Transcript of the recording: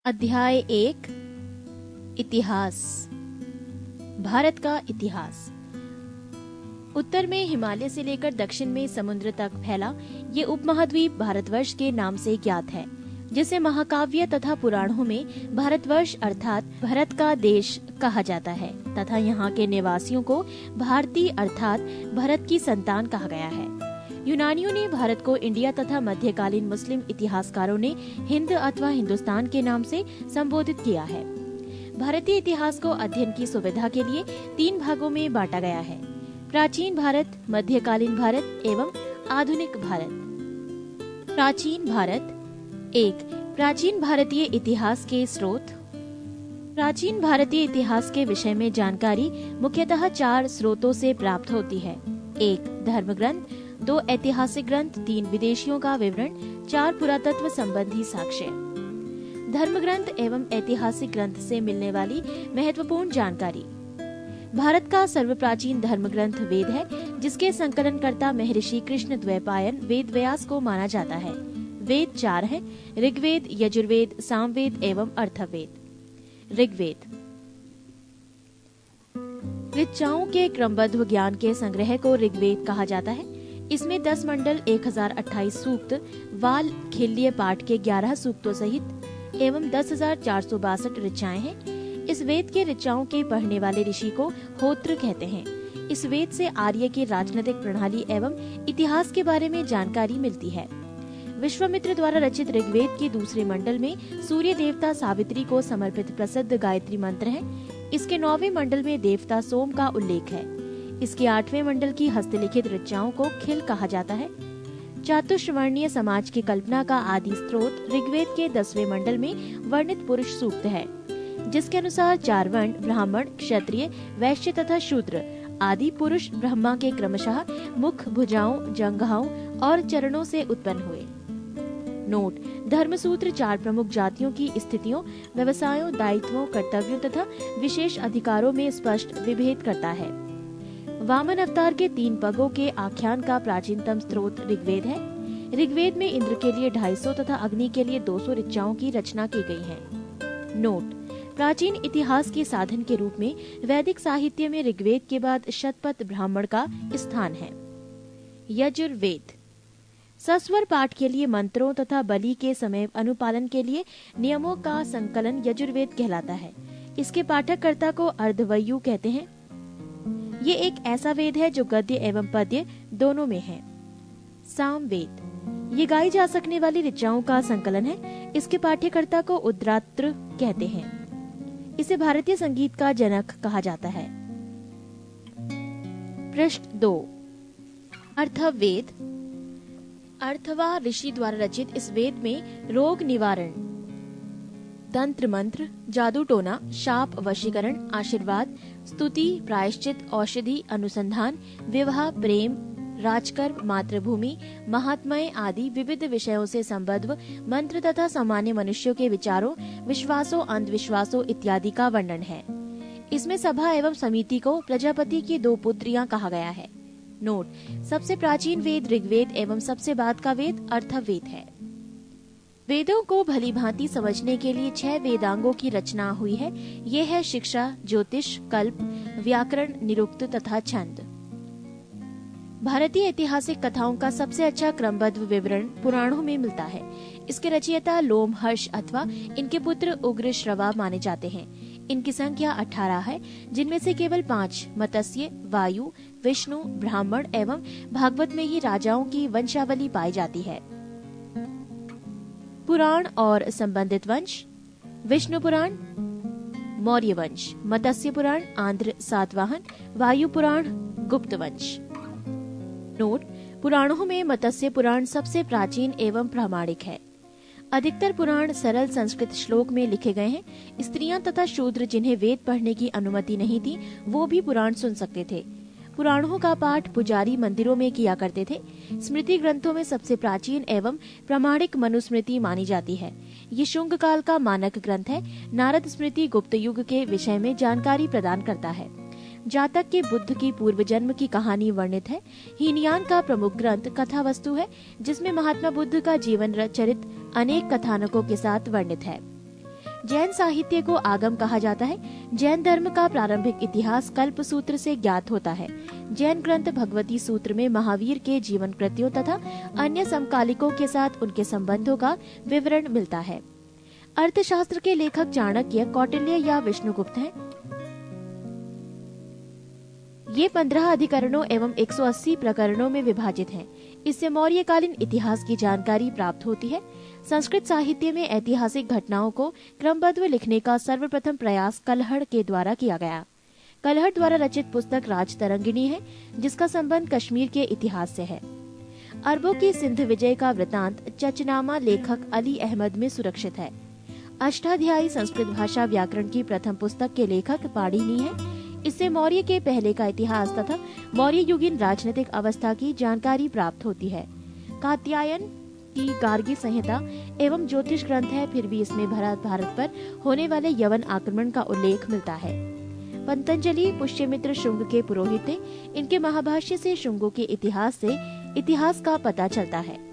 अध्याय 1 इतिहास। भारत का इतिहास। उत्तर में हिमालय से लेकर दक्षिण में समुद्र तक फैला ये उपमहाद्वीप भारतवर्ष के नाम से ज्ञात है, जिसे महाकाव्य तथा पुराणों में भारतवर्ष अर्थात भारत का देश कहा जाता है तथा यहाँ के निवासियों को भारतीय अर्थात भरत की संतान कहा गया है। यूनानियों ने भारत को इंडिया तथा मध्यकालीन मुस्लिम इतिहासकारों ने हिंद अथवा हिंदुस्तान के नाम से संबोधित किया है। भारतीय इतिहास को अध्ययन की सुविधा के लिए 3 भागों में बांटा गया है: प्राचीन भारत, मध्यकालीन भारत एवं आधुनिक भारत। प्राचीन भारत। 1. प्राचीन भारतीय इतिहास के स्रोत। प्राचीन भारतीय इतिहास के विषय में जानकारी मुख्यतः 4 स्रोतों से प्राप्त होती है: 1. धर्म ग्रंथ, 2 ऐतिहासिक ग्रंथ, 3 विदेशियों का विवरण, 4 पुरातत्व संबंधी साक्ष्य। धर्म ग्रंथ एवं ऐतिहासिक ग्रंथ से मिलने वाली महत्वपूर्ण जानकारी। भारत का सर्वप्राचीन धर्म ग्रंथ वेद है, जिसके संकलनकर्ता महर्षि कृष्ण द्वैपायन वेद व्यास को माना जाता है। वेद 4 हैं: ऋग्वेद, यजुर्वेद, सामवेद एवं अथर्ववेद। ऋग्वेद ऋचाओं के क्रमबद्ध ज्ञान के संग्रह को ऋग्वेद कहा जाता है। इसमें 10 मंडल, 1028 सूक्त, वाल खिल्य पाठ के 11 सूक्तों सहित एवं 10,462 ऋचाएं हैं। इस वेद के ऋचाओं के पढ़ने वाले ऋषि को होत्र कहते हैं। इस वेद से आर्य की राजनीतिक प्रणाली एवं इतिहास के बारे में जानकारी मिलती है। विश्वामित्र द्वारा रचित ऋग्वेद के दूसरे मंडल में सूर्य देवता सावित्री को समर्पित प्रसिद्ध गायत्री मंत्र है। इसके 9वें मंडल में देवता सोम का उल्लेख है। इसके 8वें मंडल की हस्तलिखित ऋचाओं को खिल कहा जाता है। चातुर्वर्णीय समाज की कल्पना का आदि स्रोत ऋग्वेद के 10वें मंडल में वर्णित पुरुष सूक्त है, जिसके अनुसार 4 वर्ण ब्राह्मण, क्षत्रिय, वैश्य तथा शूद्र आदि पुरुष ब्रह्मा के क्रमशः मुख, भुजाओं, जंघाओं और चरणों से उत्पन्न हुए। नोट: धर्मसूत्र 4 प्रमुख जातियों की स्थितियों, व्यवसायों, दायित्वों, कर्तव्यों तथा विशेष अधिकारों में स्पष्ट विभेद करता है। वामन अवतार के 3 पगों के आख्यान का प्राचीनतम स्रोत ऋग्वेद है। ऋग्वेद में इंद्र के लिए 250 तथा अग्नि के लिए 200 ऋचाओं की रचना की गई है। नोट: प्राचीन इतिहास के साधन के रूप में वैदिक साहित्य में ऋग्वेद के बाद शतपथ ब्राह्मण का स्थान है। यजुर्वेद सस्वर पाठ के लिए मंत्रों तथा बलि के समय अनुपालन के लिए नियमों का संकलन यजुर्वेद कहलाता है। इसके पाठककर्ता को अर्धवयु कहते हैं। ये एक ऐसा वेद है जो गद्य एवं पद्य दोनों में है। सामवेद ये गाई जा सकने वाली ऋचाओं का संकलन है। इसके पाठ्यकर्ता को उद्रात्र कहते हैं। इसे भारतीय संगीत का जनक कहा जाता है। पृष्ठ 2 अथर्ववेद। अथर्वा ऋषि द्वारा रचित इस वेद में रोग निवारण, तंत्र मंत्र, जादू टोना, शाप वशीकरण, आशीर्वाद, स्तुति, प्रायश्चित, औषधि, अनुसंधान, विवाह, प्रेम, राजकर्म, मातृभूमि, महात्म्य आदि विविध विषयों से संबद्ध मंत्र तथा सामान्य मनुष्यों के विचारों, विश्वासों, अंधविश्वासों इत्यादि का वर्णन है। इसमें सभा एवं समिति को प्रजापति की 2 पुत्रियां कहा गया है। नोट: सबसे प्राचीन वेद ऋग्वेद एवं सबसे बाद का वेद अथर्ववेद है। वेदों को भली भांति समझने के लिए 6 वेदांगों की रचना हुई है। ये है शिक्षा, ज्योतिष, कल्प, व्याकरण, निरुक्त तथा छंद। भारतीय ऐतिहासिक कथाओं का सबसे अच्छा क्रमबद्ध विवरण पुराणों में मिलता है। इसके रचयिता लोमहर्ष अथवा इनके पुत्र उग्र श्रवा माने जाते हैं। इनकी संख्या 18 है, जिनमें से केवल 5 मत्स्य, वायु, विष्णु, ब्राह्मण एवं भागवत में ही राजाओं की वंशावली पाई जाती है। पुराण और संबंधित वंश: विष्णु पुराण, मौर्य वंश, मत्स्य पुराण, आंध्र सातवाहन, वायु पुराण, गुप्त वंश। नोट: पुराणों में मत्स्य पुराण सबसे प्राचीन एवं प्रामाणिक है। अधिकतर पुराण सरल संस्कृत श्लोक में लिखे गए हैं। स्त्रियां तथा शूद्र जिन्हें वेद पढ़ने की अनुमति नहीं थी, वो भी पुराण सुन सकते थे। पुराणों का पाठ पुजारी मंदिरों में किया करते थे। स्मृति ग्रंथों में सबसे प्राचीन एवं प्रामाणिक मनुस्मृति मानी जाती है। ये शुंग काल का मानक ग्रंथ है। नारद स्मृति गुप्त युग के विषय में जानकारी प्रदान करता है। जातक के बुद्ध की पूर्व जन्म की कहानी वर्णित है। हीनयान का प्रमुख ग्रंथ कथा वस्तु है, जिसमें महात्मा बुद्ध का जीवन चरित अनेक कथानकों के साथ वर्णित है। जैन साहित्य को आगम कहा जाता है। जैन धर्म का प्रारंभिक इतिहास कल्प सूत्र से ज्ञात होता है। जैन ग्रंथ भगवती सूत्र में महावीर के जीवन कृत्यों तथा अन्य समकालिकों के साथ उनके संबंधों का विवरण मिलता है। अर्थशास्त्र के लेखक चाणक्य, कौटिल्य या विष्णुगुप्त हैं। ये 15 अधिकरणों एवं 180 प्रकरणों में विभाजित हैं। इससे मौर्यकालीन इतिहास की जानकारी प्राप्त होती है। संस्कृत साहित्य में ऐतिहासिक घटनाओं को क्रमबद्ध लिखने का सर्वप्रथम प्रयास कलहड़ के द्वारा किया गया। कलहड़ द्वारा रचित पुस्तक राजतरंगिणी है, जिसका संबंध कश्मीर के इतिहास से है। अरबों की सिंध विजय का वृतांत चचनामा लेखक अली अहमद में सुरक्षित है। अष्टाध्यायी संस्कृत भाषा व्याकरण की प्रथम पुस्तक के लेखक पाणिनि है। इससे मौर्य के पहले का इतिहास तथा मौर्य युगीन राजनीतिक अवस्था की जानकारी प्राप्त होती है। कात्यायन की गार्गी संहिता एवं ज्योतिष ग्रंथ है, फिर भी इसमें भारत पर होने वाले यवन आक्रमण का उल्लेख मिलता है। पतंजलि पुष्यमित्र शुंग के पुरोहित थे। इनके महाभाष्य से शुंगों के इतिहास का पता चलता है।